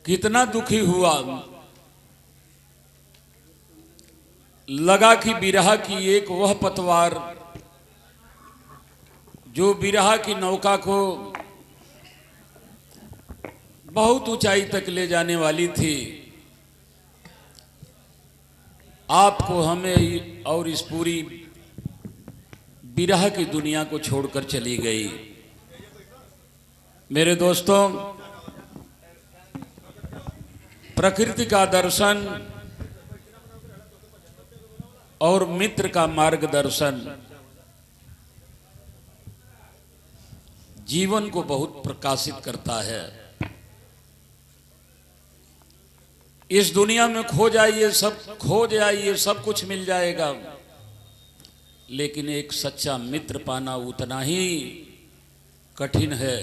कितना दुखी हुआ। लगा कि बिरहा की एक वह पतवार जो बिरहा की नौका को बहुत ऊंचाई तक ले जाने वाली थी, आपको, हमें और इस पूरी बिरहा की दुनिया को छोड़कर चली गई। मेरे दोस्तों, प्रकृति का दर्शन और मित्र का मार्गदर्शन जीवन को बहुत प्रकाशित करता है। इस दुनिया में खो जाइए, सब कुछ मिल जाएगा, लेकिन एक सच्चा मित्र पाना उतना ही कठिन है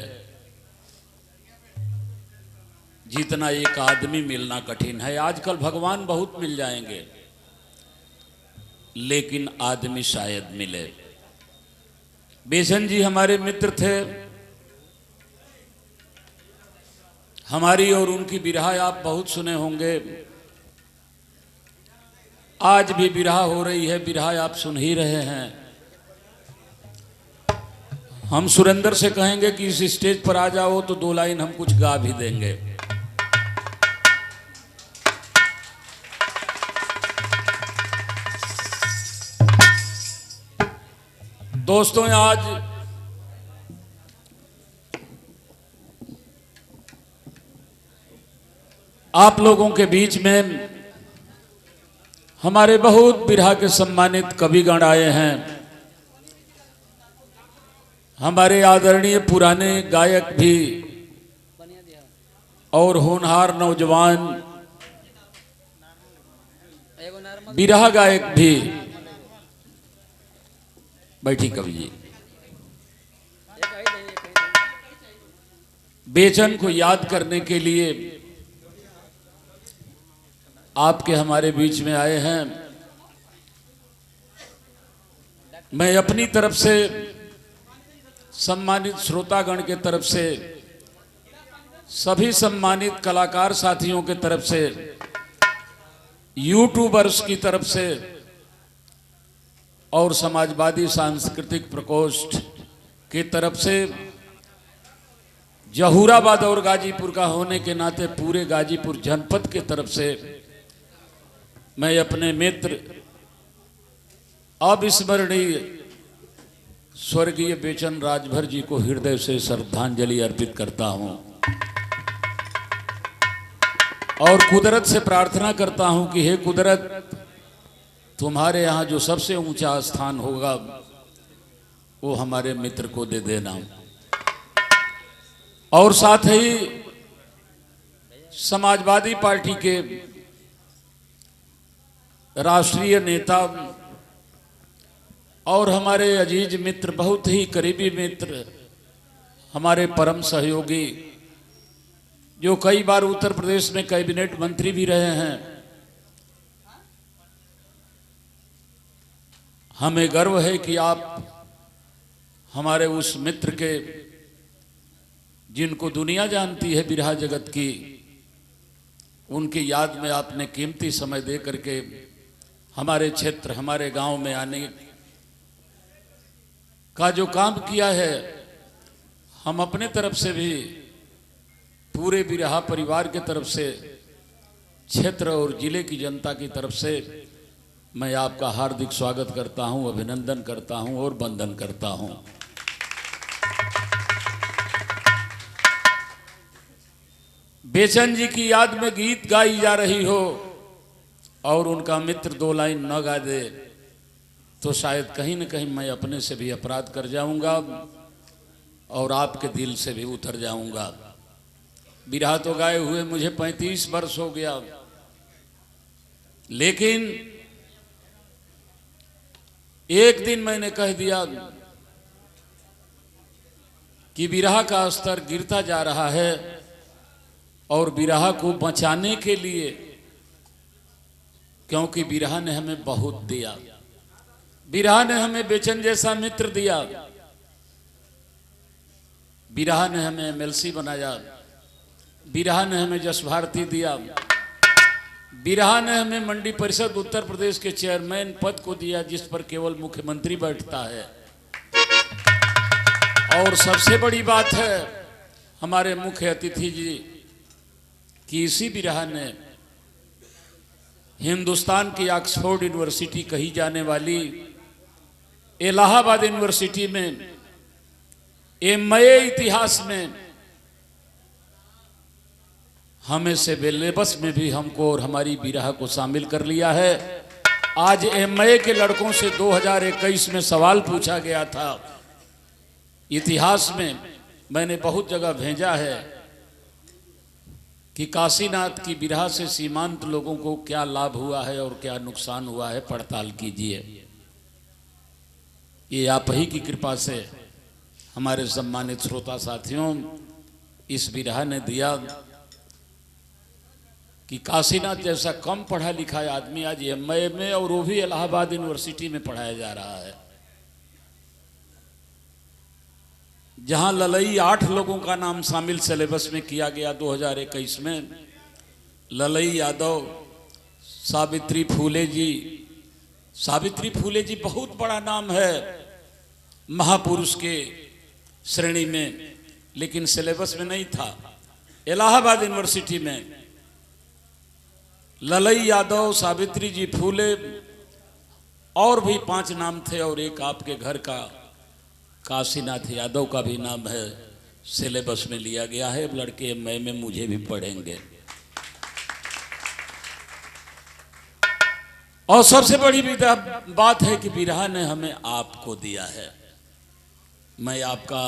जितना एक आदमी मिलना कठिन है। आजकल भगवान बहुत मिल जाएंगे, लेकिन आदमी शायद मिले। बेचन जी हमारे मित्र थे। हमारी और उनकी बिरहा आप बहुत सुने होंगे। आज भी बिरहा हो रही है, बिरहा आप सुन ही रहे हैं। हम सुरेंद्र से कहेंगे कि इस स्टेज पर आ जाओ तो 2 लाइन हम कुछ गा भी देंगे। दोस्तों, आज आप लोगों के बीच में हमारे बहुत बिरहा के सम्मानित कविगण आए हैं। हमारे आदरणीय पुराने गायक भी और होनहार नौजवान बिरहा गायक भी। बैठी कवि जी। बेचन को याद करने के लिए आपके हमारे बीच में आए हैं। मैं अपनी तरफ से, सम्मानित श्रोतागण के तरफ से, सभी सम्मानित कलाकार साथियों के तरफ से, यूट्यूबर्स की तरफ से और समाजवादी सांस्कृतिक प्रकोष्ठ की तरफ से, जहूराबाद और गाजीपुर का होने के नाते पूरे गाजीपुर जनपद के तरफ से मैं अपने मित्र अविस्मरणीय स्वर्गीय बेचन राजभर जी को हृदय से श्रद्धांजलि अर्पित करता हूं और कुदरत से प्रार्थना करता हूं कि हे कुदरत, तुम्हारे यहाँ जो सबसे ऊंचा स्थान होगा वो हमारे मित्र को दे देना। और साथ ही समाजवादी पार्टी के राष्ट्रीय नेता और हमारे अजीज मित्र, बहुत ही करीबी मित्र, हमारे परम सहयोगी, जो कई बार उत्तर प्रदेश में कैबिनेट मंत्री भी रहे हैं, हमें गर्व है कि आप हमारे उस मित्र के, जिनको दुनिया जानती है बिरहा जगत की, उनकी याद में आपने कीमती समय दे करके हमारे क्षेत्र, हमारे गांव में आने का जो काम किया है, हम अपने तरफ से भी, पूरे बिरहा परिवार के तरफ से, क्षेत्र और जिले की जनता की तरफ से मैं आपका हार्दिक स्वागत करता हूं, अभिनंदन करता हूं और वंदन करता हूं। बेचन जी की याद में गीत गाई जा रही हो और उनका मित्र 2 लाइन न गा दे तो शायद कहीं न कहीं मैं अपने से भी अपराध कर जाऊंगा और आपके दिल से भी उतर जाऊंगा। बिरहा तो गाए हुए मुझे 35 वर्ष हो गया, लेकिन एक दिन मैंने कह दिया कि बिरहा का स्तर गिरता जा रहा है और बिरहा को बचाने के लिए, क्योंकि बिरहा ने हमें बहुत दिया, बिरहा ने हमें बेचन जैसा मित्र दिया, बिरहा ने हमें एमएलसी बनाया, बिरहा ने हमें जस भारती दिया, बिरहा ने हमें मंडी परिषद उत्तर प्रदेश के चेयरमैन पद को दिया, जिस पर केवल मुख्यमंत्री बैठता है। और सबसे बड़ी बात है हमारे मुख्य अतिथि जी कि इसी बिरहा ने हिंदुस्तान की ऑक्सफोर्ड यूनिवर्सिटी कही जाने वाली इलाहाबाद यूनिवर्सिटी में एमए इतिहास में हमें से सिलेबस में भी हमको और हमारी बिरहा को शामिल कर लिया है। आज एमए के लड़कों से 2021 में सवाल पूछा गया था, इतिहास में मैंने बहुत जगह भेजा है कि काशीनाथ की बिरहा से सीमांत लोगों को क्या लाभ हुआ है और क्या नुकसान हुआ है, पड़ताल कीजिए। ये आप ही की कृपा से हमारे सम्मानित श्रोता साथियों इस बिरहा ने दिया कि काशीनाथ जैसा कम पढ़ा लिखा आदमी आज एमए में, और वो भी इलाहाबाद यूनिवर्सिटी में पढ़ाया जा रहा है, जहां ललई 8 लोगों का नाम शामिल सिलेबस में किया गया 2021 में। ललई यादव, सावित्री फूले जी। सावित्री फूले जी बहुत बड़ा नाम है महापुरुष के श्रेणी में, लेकिन सिलेबस में नहीं था। इलाहाबाद यूनिवर्सिटी में ललई यादव, सावित्री जी फूले और भी 5 नाम थे, और एक आपके घर का काशीनाथ यादव का भी नाम है, सिलेबस में लिया गया है। लड़के एमए में मुझे भी पढ़ेंगे। और सबसे बड़ी बात है कि बिरहा ने हमें आपको दिया है। मैं आपका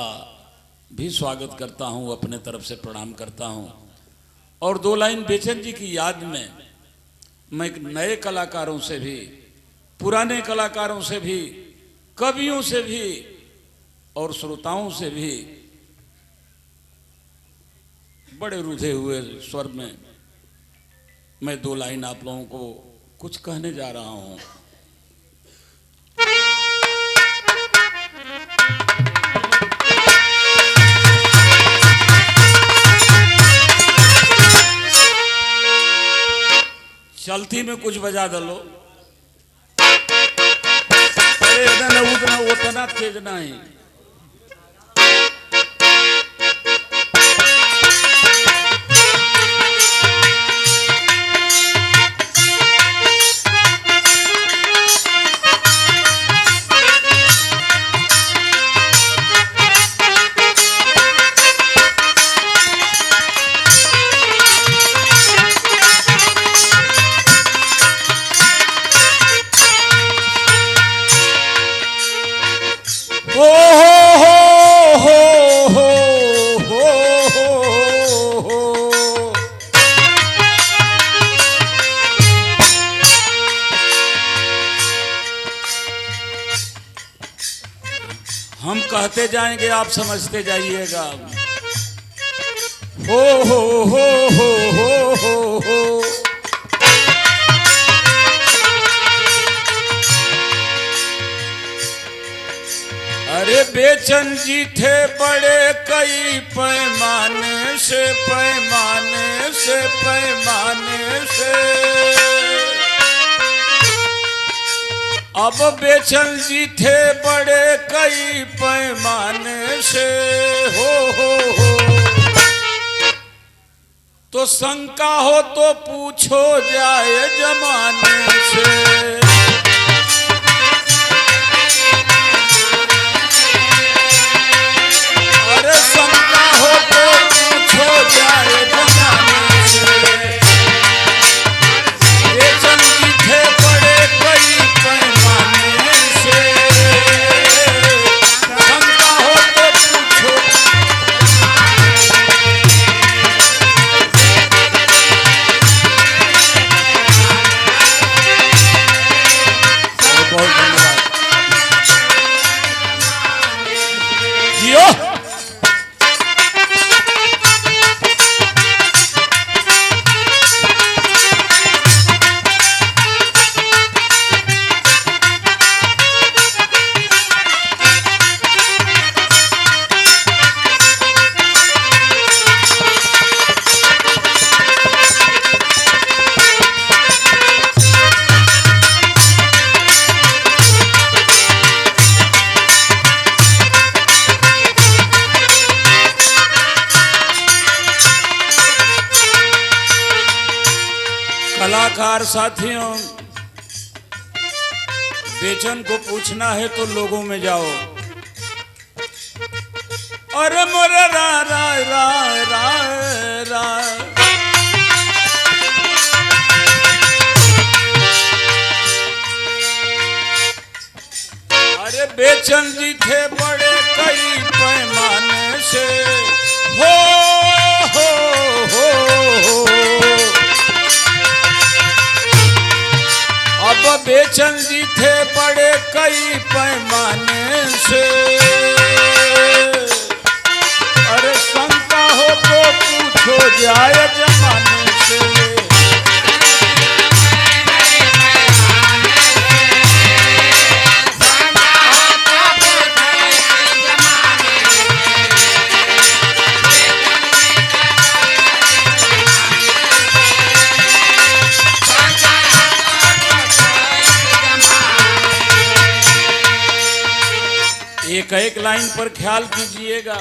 भी स्वागत करता हूं, अपने तरफ से प्रणाम करता हूं। और 2 लाइन बेचन जी की याद में मैं नए कलाकारों से भी, पुराने कलाकारों से भी, कवियों से भी और श्रोताओं से भी बड़े रुझे हुए स्वर में मैं 2 लाइन आप लोगों को कुछ कहने जा रहा हूं। चलती में कुछ बजा दलो, उतना उतना तेज नहीं। हम कहते जाएंगे, आप समझते जाइएगा। हो हो हो हो हो हो हो। अरे बेचन जी थे बड़े कई पैमाने से, पैमाने से, पैमाने से। अब बेचन जी थे बड़े कई पैमाने से। हो तो शंका हो तो पूछो जाए जमाने से। अरे शंका हो तो पूछो जाए जमाने से। बेचन जी थे बड़े कई पैमाने से। शंका हो तो पूछो। कलाकार साथियों, बेचन को पूछना है तो लोगों में जाओ। अरे मोरे रा रा रा रा रा, अरे बेचन जी थे बड़े कई पैमाने से, हो हो हो, अब बेचन जी थे बड़े कई पैमाने से। अरे शंका हो तो पूछो जाए जमाने से। एक एक लाइन पर ख्याल कीजिएगा।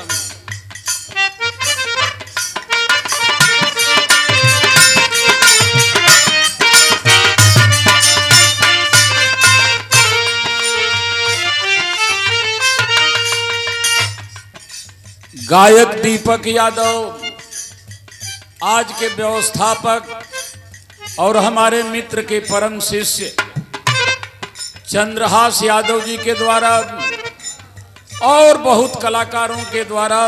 गायक दीपक यादव, आज के व्यवस्थापक और हमारे मित्र के परम शिष्य चंद्रहास यादव जी के द्वारा और बहुत कलाकारों के द्वारा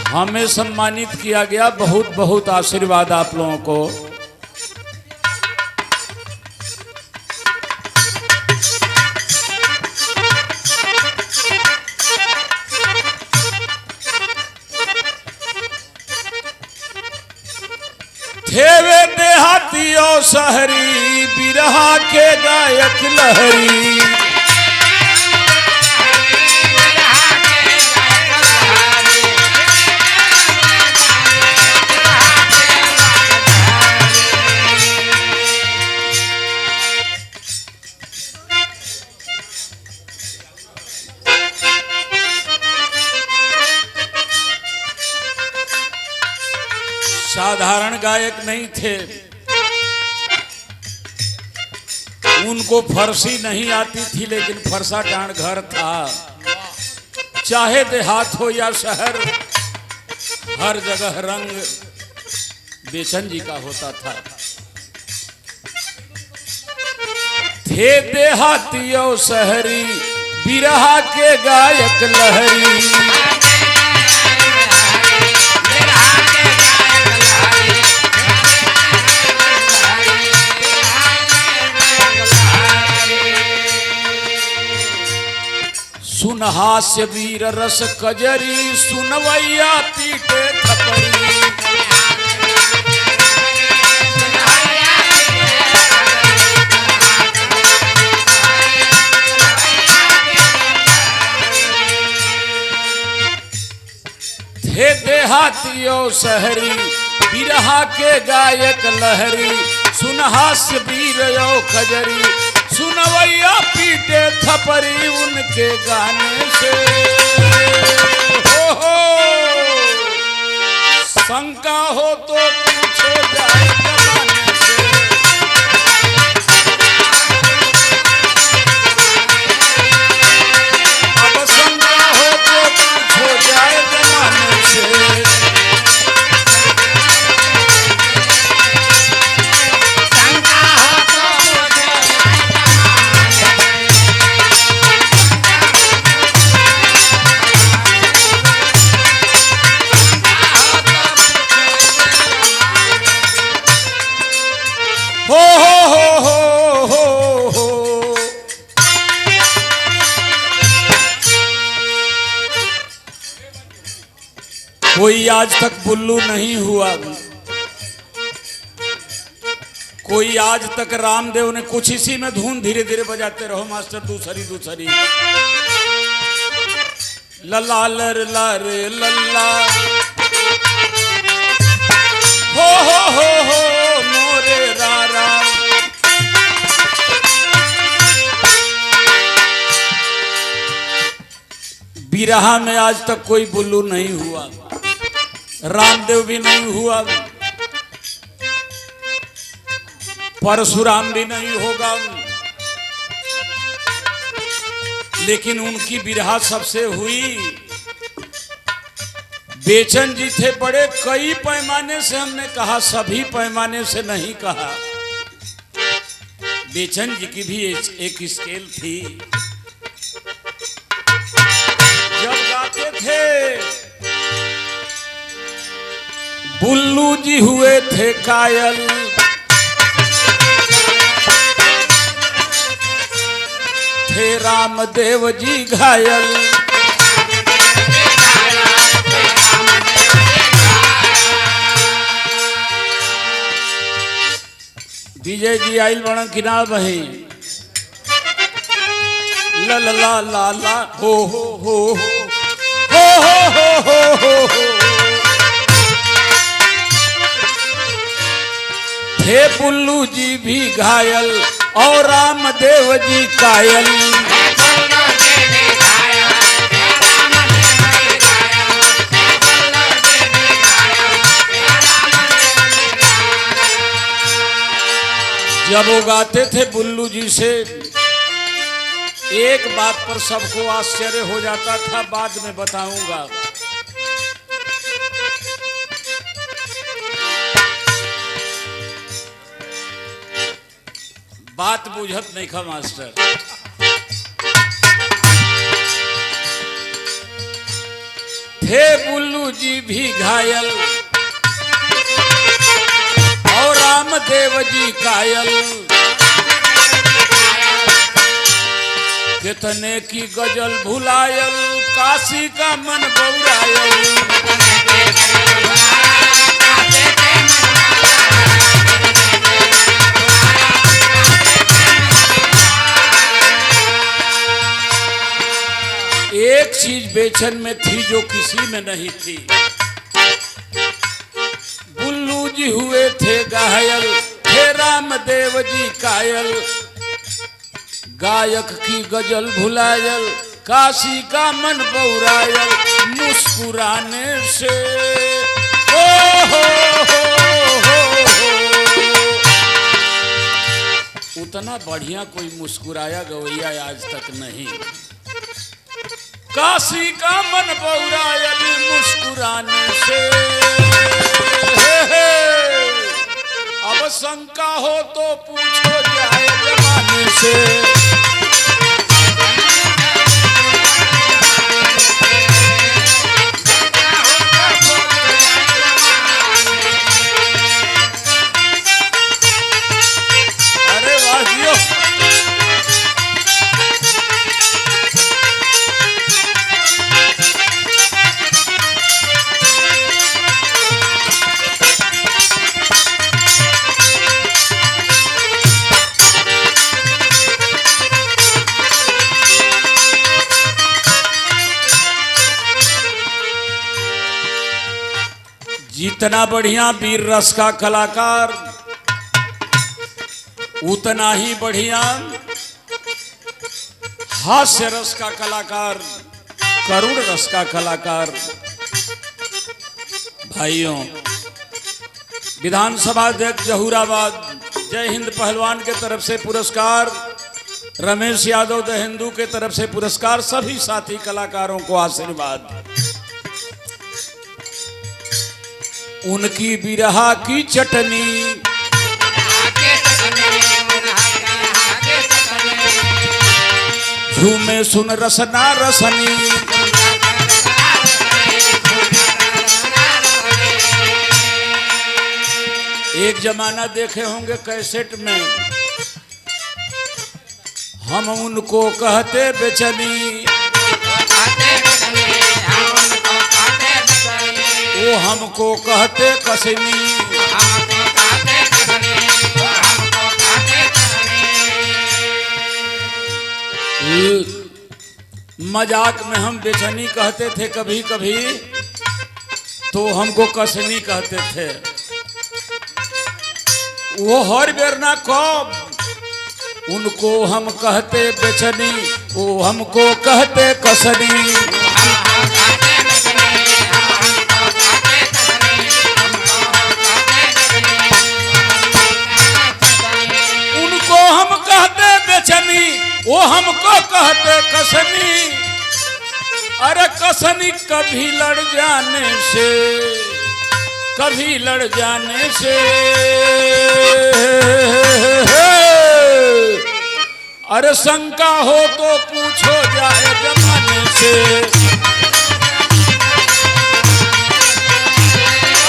हमें सम्मानित किया गया। बहुत बहुत आशीर्वाद आप लोगों को। थे वे देहाती और शहरी, बिरहा के गायक लहरी। साधारण गायक नहीं थे, उनको फरसी नहीं आती थी, लेकिन फरसा टाण घर था। चाहे देहात हो या शहर, हर जगह रंग बेचन जी का होता था। थे देहाती और शहरी, बिरहा के गायक लहरी। सुन हास्य वीर रस कजरी, सुनवैया पीटे थपरी। थे देहाती और शहरी, बिरहा के गायक लहरी। सुन हास्य वीर और कजरी, सुनवैया पीटे थपरी उनके गाने से। हो शंका हो तो पूछो जाए जमाने से। अब शंका हो तो पूछो जाए जमाने से। हो हो हो हो हो, कोई आज तक बुल्लू नहीं हुआ, कोई आज तक रामदेव ने। कुछ इसी में धुन धीरे धीरे बजाते रहो मास्टर, दूसरी दूसरी। लला लर लर लल्ला, हो मोरे रारा। बिरहा में आज तक कोई बुल्लू नहीं हुआ, रामदेव भी नहीं हुआ। परशुराम भी नहीं होगा, लेकिन उनकी विरहा सबसे हुई। बेचन जी थे बड़े कई पैमाने से, हमने कहा सभी पैमाने से नहीं कहा। बेचन जी की भी एक स्केल थी। जब गाते थे बुल्लू जी हुए थे कायल, थे रामदेव जी घायल। विजय जी आइल बड़ा किनार बही ला ला ला ला ला हो हो हो हो हो हो हो हो। थे बुल्लू जी भी घायल और रामदेव जी कायल। जब वो गाते थे बुल्लू जी से, एक बात पर सबको आश्चर्य हो जाता था, बाद में बताऊंगा। बात बुझत नहीं खा मास्टर। थे बुल्लू जी भी घायल और रामदेव जी कायल। कितने की गजल भुलायल, काशी का मन बौरायल। एक चीज बेचन में थी जो किसी में नहीं थी। बुल्लू जी हुए थे घायल, थे रामदेव जी कायल। गायक की गजल भुलायल, काशी का मन बौरायल। मुस्कुराने से ओ हो उतना बढ़िया कोई मुस्कुराया गवैया आज तक नहीं। काशी का मन बौरायल मुस्कुराने से। अब शंका हो तो पूछो जाए जमाने से। अरे वाजियो जितना बढ़िया वीर रस का कलाकार, उतना ही बढ़िया हास्य रस का कलाकार, करुण रस का कलाकार। भाइयों, विधानसभा अध्यक्ष जहूराबाद जय हिंद पहलवान के तरफ से पुरस्कार, रमेश यादव द हिंदू के तरफ से पुरस्कार, सभी साथी कलाकारों को आशीर्वाद। उनकी बिरहा की चटनी झूमे सुन रसना रसनी। एक जमाना देखे होंगे कैसेट में, हम उनको कहते बेचनी, वो हमको कहते कसनी। मजाक में हम बेचनी कहते थे कभी कभी, तो हमको कसनी कहते थे। वो हर बेर ना कब, उनको हम कहते बेचनी, वो हमको कहते कसनी। हमको कहते कसनी, अरे कसनी कभी लड़ जाने से, कभी लड़ जाने से, अरे शंका हो तो पूछो जाए जमाने से।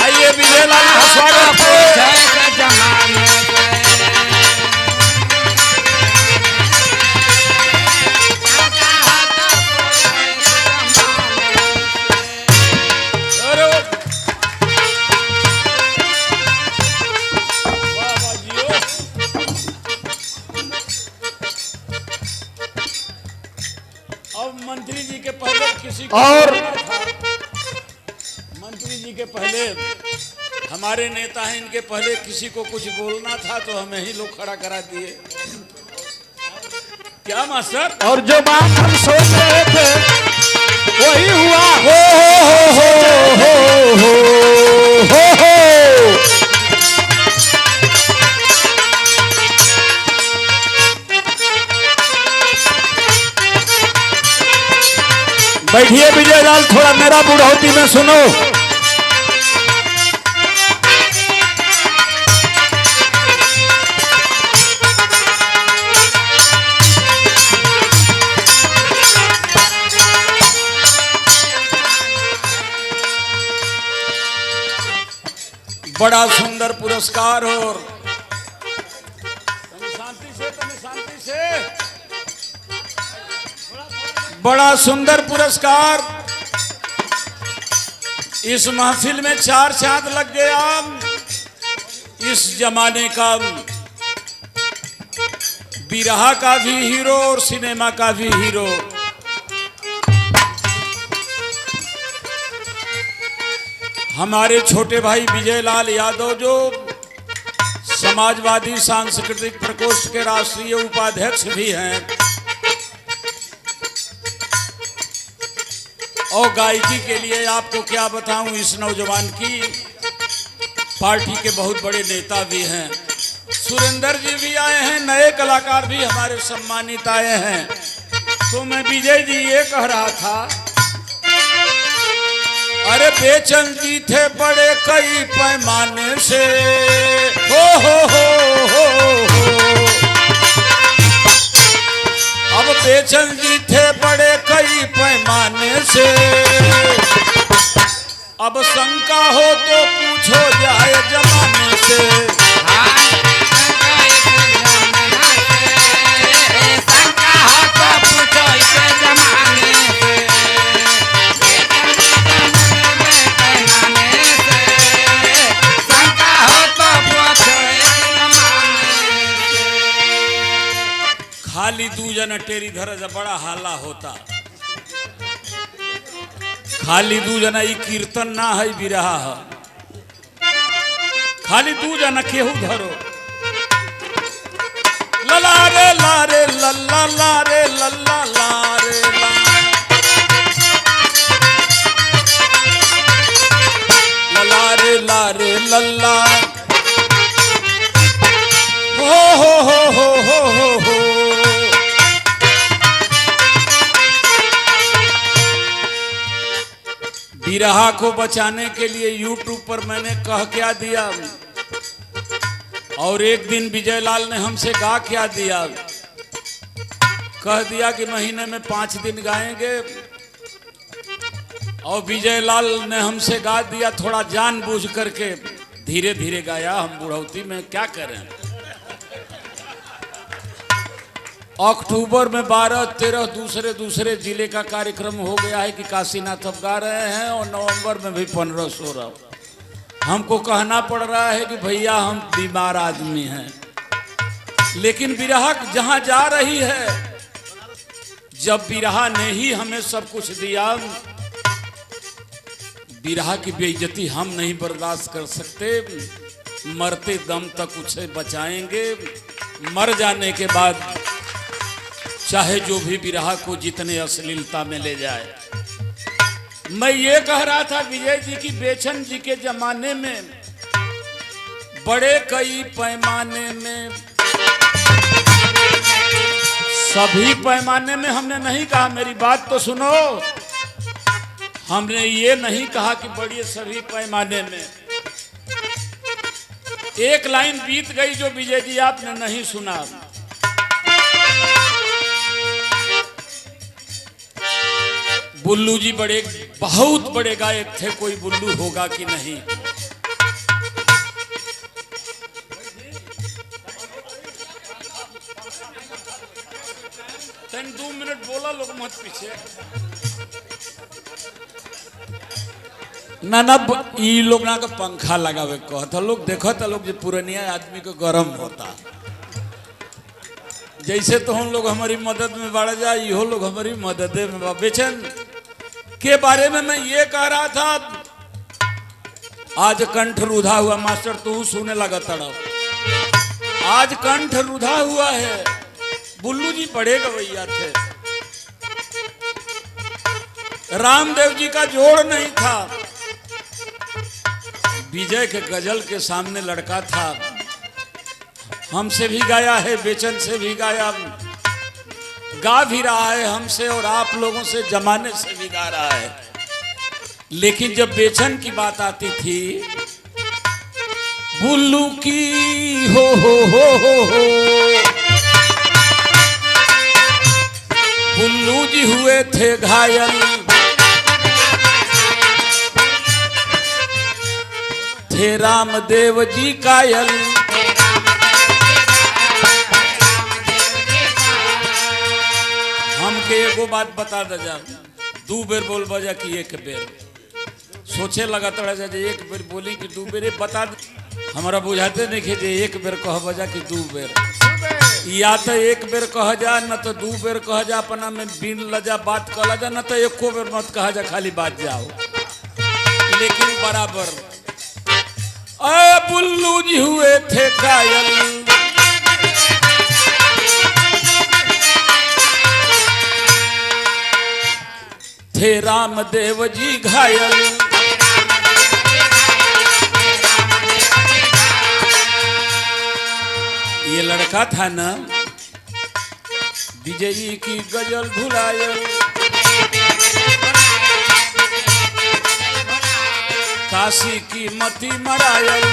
आइए विजयलाल का स्वागत है। मंत्री जी के पहले किसी को और मंत्री जी के पहले हमारे नेता हैं, इनके पहले किसी को कुछ बोलना था तो हमें ही लोग खड़ा करा दिए। क्या मास्टर? और जो बात हम सोच रहे थे वही हुआ। हो हो हो हो हो हो। बैठिए विजयलाल, थोड़ा मेरा बुढ़ौती में सुनो। बड़ा सुंदर पुरस्कार और शांति से, शांति से, बड़ा सुंदर पुरस्कार। इस महफिल में 4 चांद लग गया। इस जमाने का बिरहा का भी हीरो और सिनेमा का भी हीरो। हमारे छोटे भाई विजयलाल यादव जो समाजवादी सांस्कृतिक प्रकोष्ठ के राष्ट्रीय उपाध्यक्ष भी हैं और गायकी के लिए आपको क्या बताऊं, इस नौजवान की पार्टी के बहुत बड़े नेता भी हैं। सुरेंद्र जी भी आए हैं, नए कलाकार भी हमारे सम्मानित आए हैं। तो मैं विजय जी ये कह रहा था, अरे बेचन जी थे बड़े कई पैमाने से, हो हो। अब बेचन जी थे बड़े कई पैमाने से, अब शंका हो तो पूछो जाए जमाने से। शंका हो तो पूछो इसे जमाने से। शंका हो तो पूछो इसे जमाने से। खाली 2 जन टेरी धर बड़ा हाला होता। खाली 2 जना ई कीर्तन ना है, बिरहा है। खाली 2 जना केहू धरो। लला रे लारे लल्ला लारे लल्ला लारे लला रे लारे लल्ला, हो हो हो हो हो हो हो। बिरहा को बचाने के लिए YouTube पर मैंने कह क्या दिया, और एक दिन विजयलाल ने हमसे गा क्या दिया। कह दिया कि महीने में 5 दिन गाएंगे, और विजयलाल ने हमसे गा दिया थोड़ा जानबूझ करके, धीरे धीरे गाया। हम बुढ़ौती में क्या करें। अक्टूबर में 12-13 दूसरे जिले का कार्यक्रम हो गया है कि काशीनाथ अब गा रहे हैं, और नवंबर में भी 15-16। हमको कहना पड़ रहा है कि भैया हम बीमार आदमी हैं, लेकिन बिरहा जहां जा रही है, जब बिरहा ने ही हमें सब कुछ दिया, बिरहा की बेइज्जती हम नहीं बर्दाश्त कर सकते। मरते दम तक उसे बचाएंगे। मर जाने के बाद चाहे जो भी बिरहा को जितने अश्लीलता में ले जाए। मैं ये कह रहा था विजय जी की बेचन जी के जमाने में बड़े कई पैमाने में सभी पैमाने में हमने नहीं कहा, मेरी बात तो सुनो। हमने ये नहीं कहा कि बढ़िए सभी पैमाने में। एक लाइन बीत गई जो विजय जी आपने नहीं सुना। बुल्लू जी बहुत बड़े गायक थे, कोई बुल्लू होगा कि नहीं। तन 2 मिनट बोला लोग मत पीछे ना ई लोग ना का पंखा लगावे कहता लोग, देखो तो लोग जो पुरानिया आदमी को गर्म होता, जैसे तो हम लोग हमारी मदद में बढ़ जाए, यो लोग हमारी मदद में। बेचन के बारे में मैं ये कह रहा था, आज कंठ रुधा हुआ। मास्टर तू सुने लगा तड़प, आज कंठ रुधा हुआ है। बुल्लू जी बड़े गवैया थे, रामदेव जी का जोड़ नहीं था। विजय के गजल के सामने लड़का था, हमसे भी गाया है, बेचन से भी गाया, गा भी रहा है हमसे और आप लोगों से जमाने से भी गा रहा है। लेकिन जब बेचन की बात आती थी, बुल्लू की हो बुल्लू जी हुए थे घायल, थे रामदेव जी कायल। हमके एगो बात बता दे जा, 2 बेर बोल बजा कि 1 बेर। सोचे लगा तड़ा जा 1 बेर बोली कि 2 बेर बता दे। हमारा बुझाते नहीं कि 1 बेर कह बजा कि 2 बेर, या तो 1 बेर कह जा, न तो 2 बेर कह जा, अपना में बिन लजा बात कहला जा, न तो 1 बेर मत कहा जा, खाली बात जाओ। लेकिन बराबर बुल्लू जी हुए थे कायल, थे रामदेव जी घायल। ये लड़का था ना विजय जी की गजल भुलायल, काशी की मती मरायल।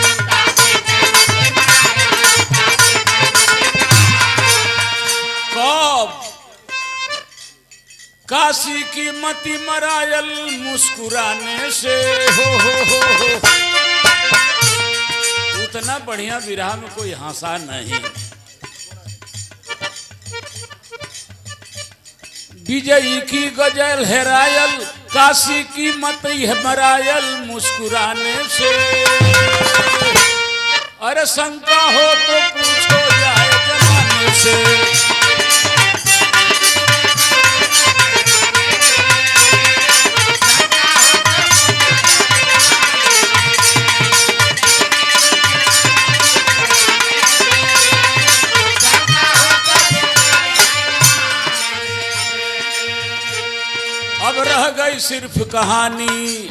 कब काशी की मती मरायल, मुस्कुराने से हो। उतना बढ़िया विरह में कोई हंसा नहीं। विजयी की गजल हेरायल, काशी की मती मरायल, मुस्कुराने से। अरे शंका हो तो पूछो जाए जमाने से। अब रह गई सिर्फ कहानी,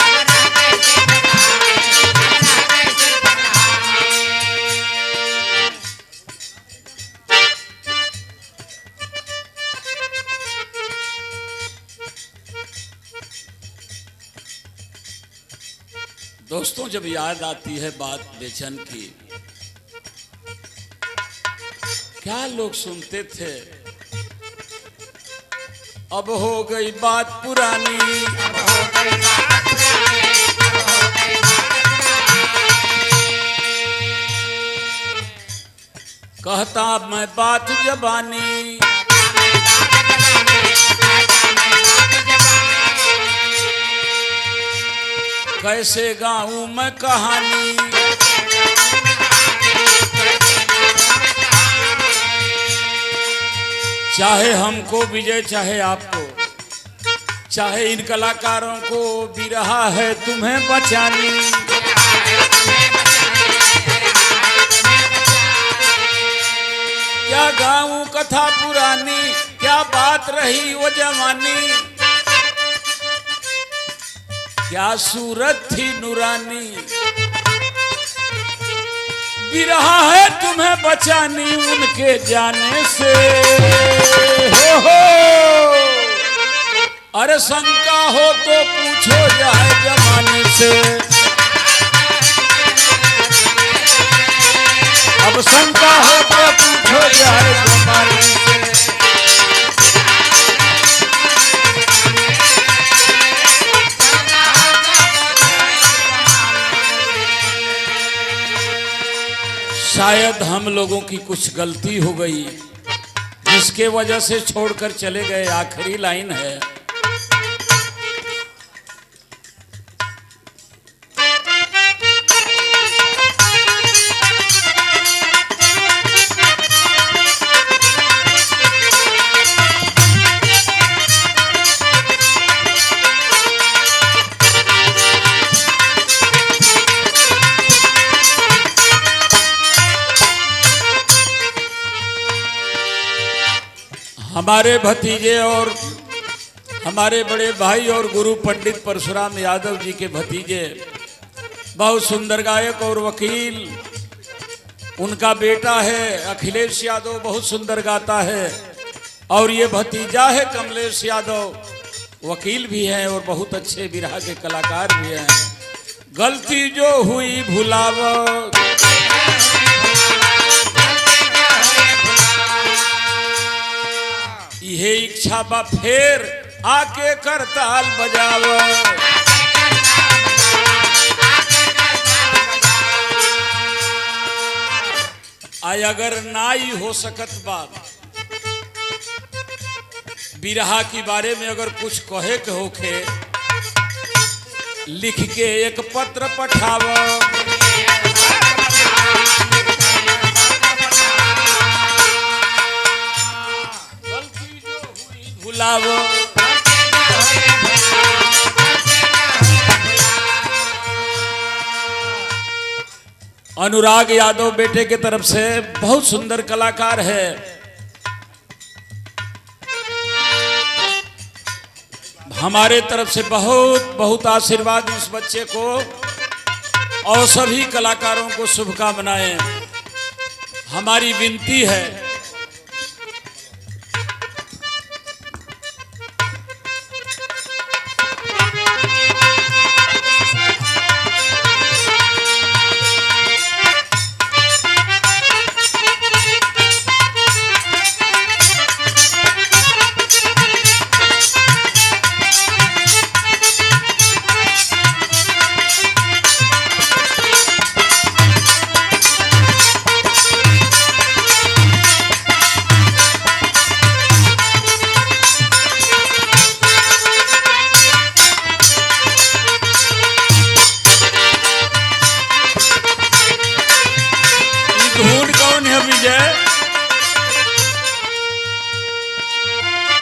दोस्तों जब याद आती है बात बेचन की, क्या लोग सुनते थे, अब हो गई बात पुरानी। कहता मैं बात जबानी, कैसे गाऊं मैं कहानी। चाहे हमको विजय, चाहे आपको, चाहे इन कलाकारों को भी रहा है तुम्हें बचानी। क्या गाऊं कथा पुरानी, क्या बात रही वो जवानी, क्या सूरत थी नूरानी। भी रहा है तुम्हें बचानी उनके जाने से। हो अरे शंका हो तो पूछो जाए जमाने से, अब शंका हो तो पूछो जाए जमाने से। शायद हम लोगों की कुछ गलती हो गई जिसके वजह से छोड़कर चले गए। आखिरी लाइन है, हमारे भतीजे और हमारे बड़े भाई और गुरु पंडित परशुराम यादव जी के भतीजे, बहुत सुंदर गायक और वकील, उनका बेटा है अखिलेश यादव, बहुत सुंदर गाता है। और ये भतीजा है कमलेश यादव, वकील भी हैं और बहुत अच्छे बिरहा के कलाकार भी हैं। गलती जो हुई भुलाव, ये इच्छा बा फेर आके करताल बजाव। आय अगर नाई हो सकत बात बिरहा के बारे में अगर कुछ कहे के होखे, लिख के एक पत्र पठाव। भुलाव अनुराग यादव बेटे के तरफ से बहुत सुंदर कलाकार है। हमारे तरफ से बहुत बहुत आशीर्वाद इस बच्चे को और सभी कलाकारों को शुभकामनाएं। हमारी विनती है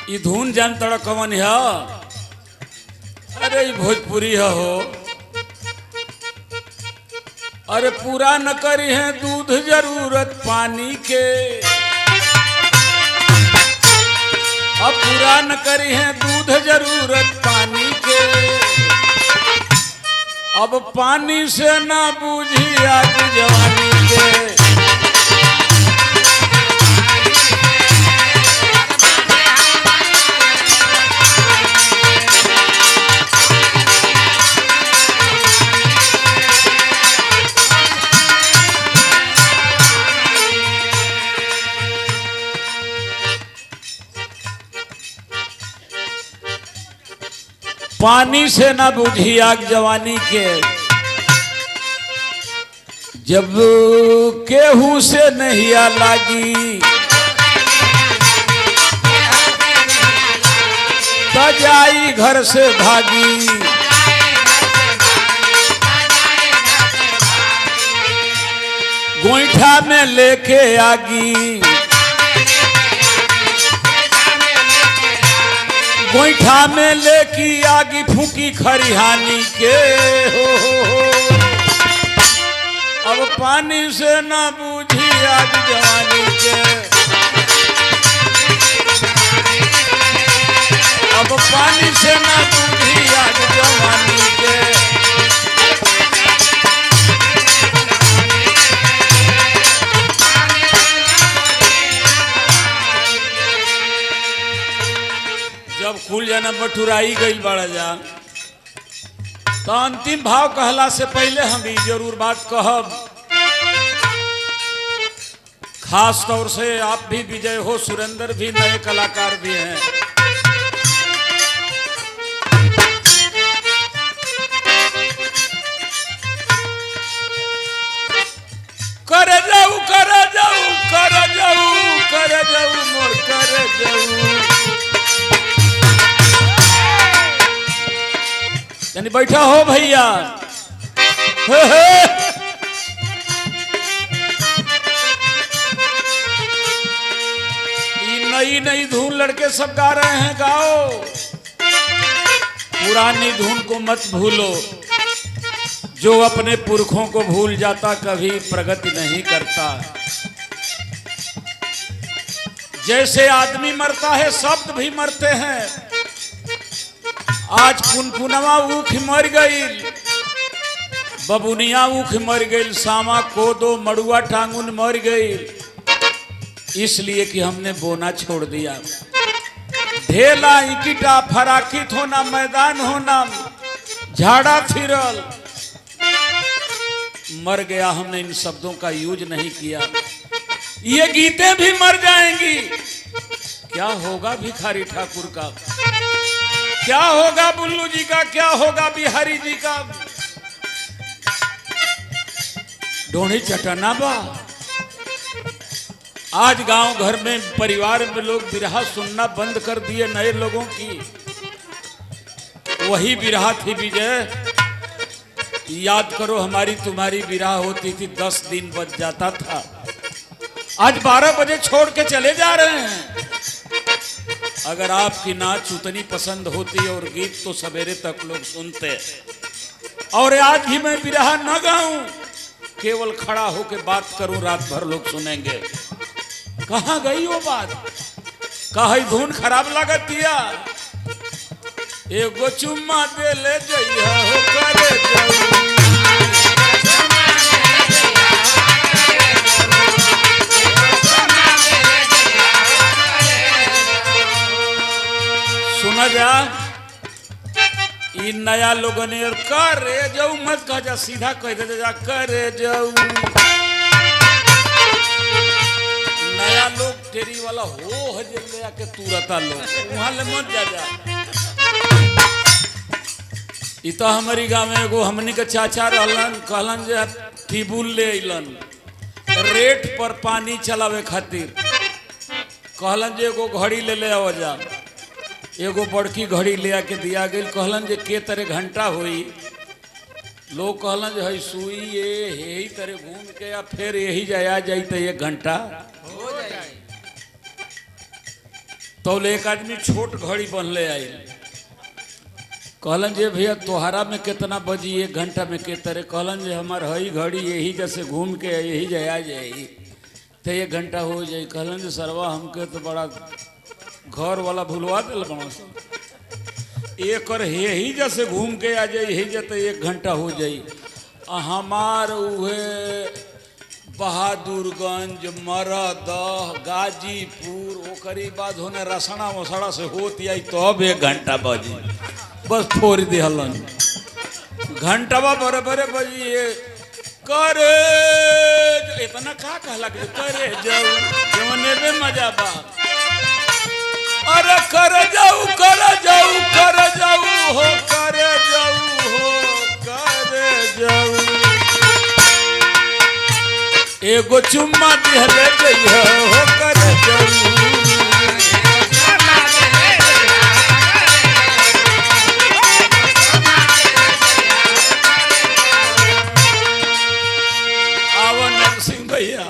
ये धुन जान तड़ा कवन है? अरे भोजपुरी है हो। अरे पूरा न करी है दूध जरूरत पानी के, अब पूरा न करी है दूध जरूरत पानी के, अब पानी से ना बूझी आग जवानी के। पानी से ना बुझी आग जवानी के, जब केहू से नहीं लागी तो जाई घर से भागी। गोईठा में लेके आगी, गोईठा में लेकी आगी फूकी खरिहानी के। हो अब पानी से ना बूझी आग जवानी के, अब पानी से ना बूझी आग जवानी के। जना बटुराई गई बड़ा जा। तो अंतिम भाव कहला से पहले हम ये जरूर बात कहब, खास तौर से आप भी विजय हो, सुरेंद्र भी नए कलाकार भी हैं। कर जाऊ कर जाऊ कर जाऊ कर जाऊ मोर कर जाऊ। यानी बैठा हो भैया, नई नई धुन लड़के सब गा रहे हैं, गाओ। पुरानी धुन को मत भूलो, जो अपने पुरखों को भूल जाता कभी प्रगति नहीं करता। जैसे आदमी मरता है शब्द भी मरते हैं। आज पुनपुनवा ऊख मर गई, बबुनिया ऊख मर गई, सामा कोदो मड़ुआ टांगुन मर गई, इसलिए कि हमने बोना छोड़ दिया। ढेला इकिटा फराकित होना, मैदान होना, झाड़ा फिरल, मर गया। हमने इन शब्दों का यूज नहीं किया। ये गीतें भी मर जाएंगी। क्या होगा भिखारी ठाकुर का, क्या होगा बुल्लू जी का, क्या होगा बिहारी जी का। ढोणी चटना बा। आज गांव घर में परिवार में लोग बिरहा सुनना बंद कर दिए नए लोगों की। वही बिरहा थी विजय, याद करो हमारी तुम्हारी बिरहा होती थी 10 दिन बच जाता था। आज 12 बजे छोड़ के चले जा रहे हैं। अगर आपकी नाच उतनी पसंद होती और गीत तो सवेरे तक लोग सुनते। और आज भी मैं बिरहा न गाऊं, केवल खड़ा होकर बात करूं, रात भर लोग सुनेंगे। कहां गई वो बात, कहा धुन खराब लागत दिया। एगो चुम्मा दे ले जइया हो करे जाऊ। सुना जा, इन नया लोगों ने करे जाऊ मत कह जा, सीधा कह दे जा करे जाऊ। नया लोग टेरी वाला हो हजे आके तुरता लोग वहां ले मत जा जा। इता हमारी गाँव में एगो हमनी के चाचा रहलन, कहलन जे टिबुल ले अइलन रेट पर पानी चलावे खातिर। कहलन जे एगो घड़ी ले ले आओ जा। एगो बड़की घड़ी ले आके दिया गई। कहलन जे के तरह घंटा हुई। लोग कहलन जे हई सुई ये यही तरह घूम के या फिर यही जाया जाई तो 1 घंटा हो जाए। तो एक आदमी छोट घड़ी बनले आई। कहलन जे भैया तोहरा में कितना बजी 1 घंटा में के तरह। कहलन जे हमार हई घड़ी यही जैसे घूम के यही जाया जाई तो 1 घंटा हो जाई। कहलन जे सरवा हमके तो बड़ा घर वाला भूलवा दिल बना एक और यही जैसे घूम के आ जाए यही जैसे 1 घंटा हो जाई। हमार उहे बहादुरगंज, मरदह, गाजीपुर, ओकरी बाद होने रसना वसड़ा से होती आई तो अब 1 घंटा बजी। बस फोड़ दिहलन घंटावा बड़े बड़े बजी। ये करे इतना का कहला करे जाऊ जवने में मजा बा। अरे कर जाऊ कर जाऊ कर जाऊ हो कर जाऊ हो कर जाऊ। एगो चुम्मा दिहले जइया हो कर जाऊ। आवा नरसिंह भैया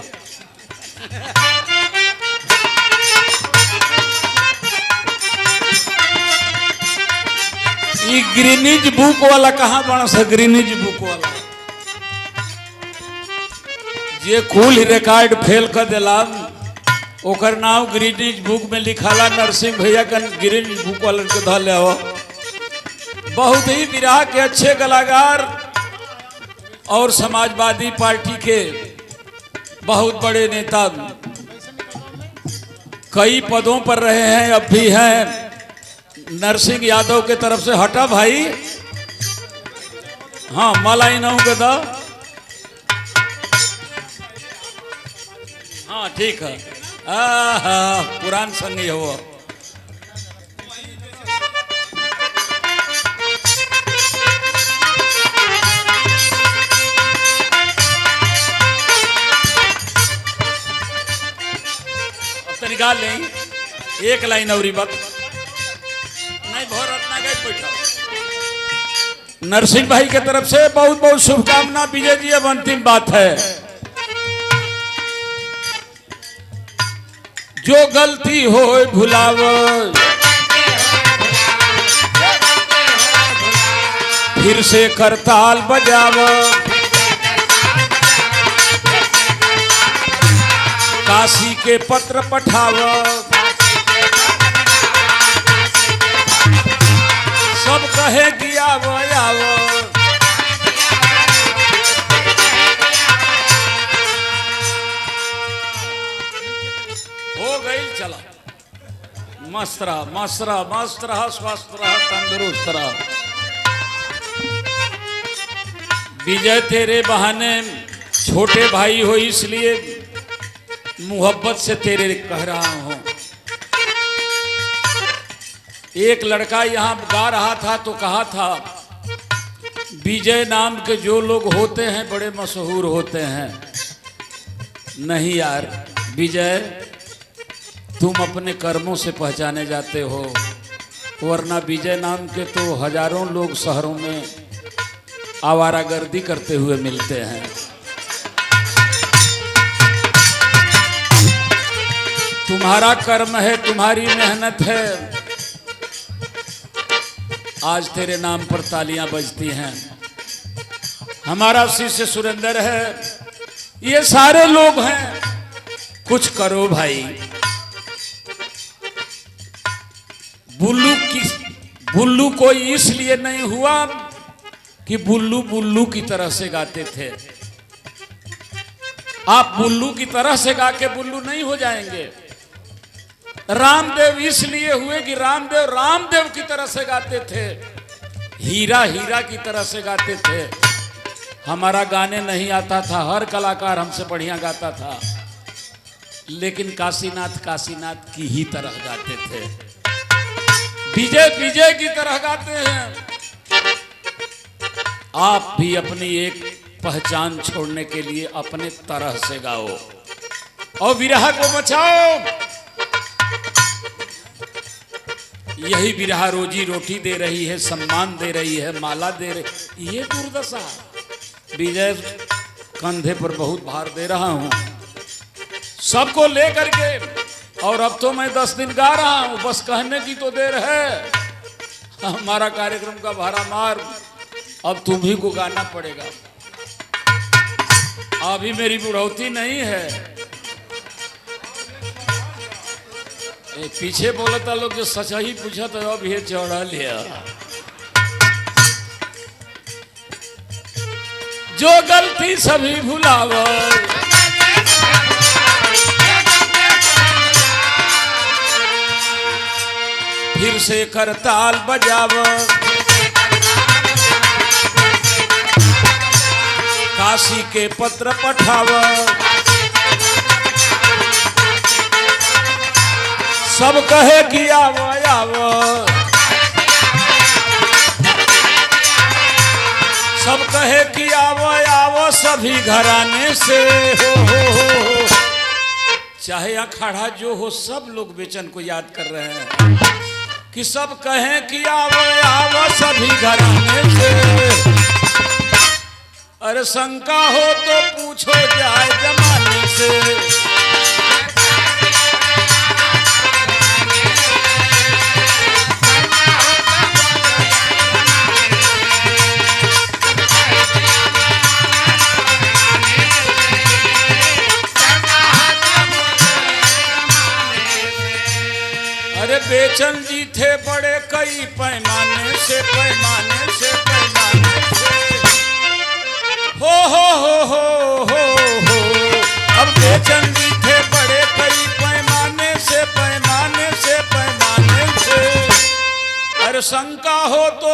ये ग्रीनिज बुक वाला कहाँ बना सा। ग्रीनिज बुक वाला जे कुल रिकॉर्ड फेल कर दिला ओकर नाम ग्रीनिज बुक में लिखाला। नरसिंह भैया का ग्रीनिज बुक वाला के धले हो। बहुत ही बिरहा के अच्छे कलाकार और समाजवादी पार्टी के बहुत बड़े नेता कई पदों पर रहे हैं, अब भी हैं। नरसिंह यादव के तरफ से हटा भाई। हाँ मलाई नऊ के दा। हाँ ठीक है। पुरान संगी हो। निकाल लें एक लाइन और बात नहीं भोर रत्ना गई बैठा। नरसिंह भाई के तरफ से बहुत बहुत शुभकामना। विजय जी अब अंतिम बात है। जो गलती हो भुलाव, फिर से करताल बजाव, काशी के पत्र पठाव, सब कहे कि आव आव। हो गई चला। मस्त रहा मस्त रहा मस्त रहा स्वस्थ रहा तंदुरुस्त रहा। विजय तेरे बहाने छोटे भाई हो इसलिए मोहब्बत से तेरे कह रहा हूं। एक लड़का यहां गा रहा था तो कहा था विजय नाम के जो लोग होते हैं बड़े मशहूर होते हैं। नहीं यार विजय, तुम अपने कर्मों से पहचाने जाते हो, वरना विजय नाम के तो हजारों लोग शहरों में आवारागर्दी करते हुए मिलते हैं। तुम्हारा कर्म है, तुम्हारी मेहनत है, आज तेरे नाम पर तालियां बजती हैं। हमारा शिष्य सुरेंद्र है, ये सारे लोग हैं, कुछ करो भाई। बुल्लू कोई इसलिए नहीं हुआ कि बुल्लू बुल्लू की तरह से गाते थे। आप बुल्लू की तरह से गा के बुल्लू नहीं हो जाएंगे। रामदेव इसलिए हुए कि रामदेव रामदेव की तरह से गाते थे, हीरा हीरा की तरह से गाते थे। हमारा गाने नहीं आता था, हर कलाकार हमसे बढ़िया गाता था, लेकिन काशीनाथ काशीनाथ की ही तरह गाते थे। विजय विजय की तरह गाते हैं। आप भी अपनी एक पहचान छोड़ने के लिए अपने तरह से गाओ और विरह को बचाओ। यही विरह रोजी रोटी दे रही है, सम्मान दे रही है, माला दे रही। ये दुर्दशा। विजय कंधे पर बहुत भार दे रहा हूं सबको लेकर के, और अब तो मैं 10 दिन गा रहा हूं, बस कहने की तो देर है। हमारा कार्यक्रम का भाड़ा मार, अब तुम्ही को गाना पड़ेगा। अभी मेरी बुढ़ौती नहीं है। पीछे बोलता लोग जो सच ही पूछा तो अब ये चौड़ा लिया। जो गलती सभी भुलाव, फिर से करताल बजाव, काशी के पत्र पठाव, सब कहे कि आवो आवो, सब कहे कि आवो आवो, सभी घराने से हो। चाहे अखाड़ा जो हो, सब लोग बेचन को याद कर रहे हैं कि सब कहें कि आवो आवो, सभी घराने से। अरे शंका हो तो पूछो जाए जमाने से। अरे बेचन जी थे बड़े कई पैमाने से, पैमाने से, पैमाने से। हो। अब बेचन जी थे बड़े कई पैमाने से, पैमाने से, पैमाने से। कहो तो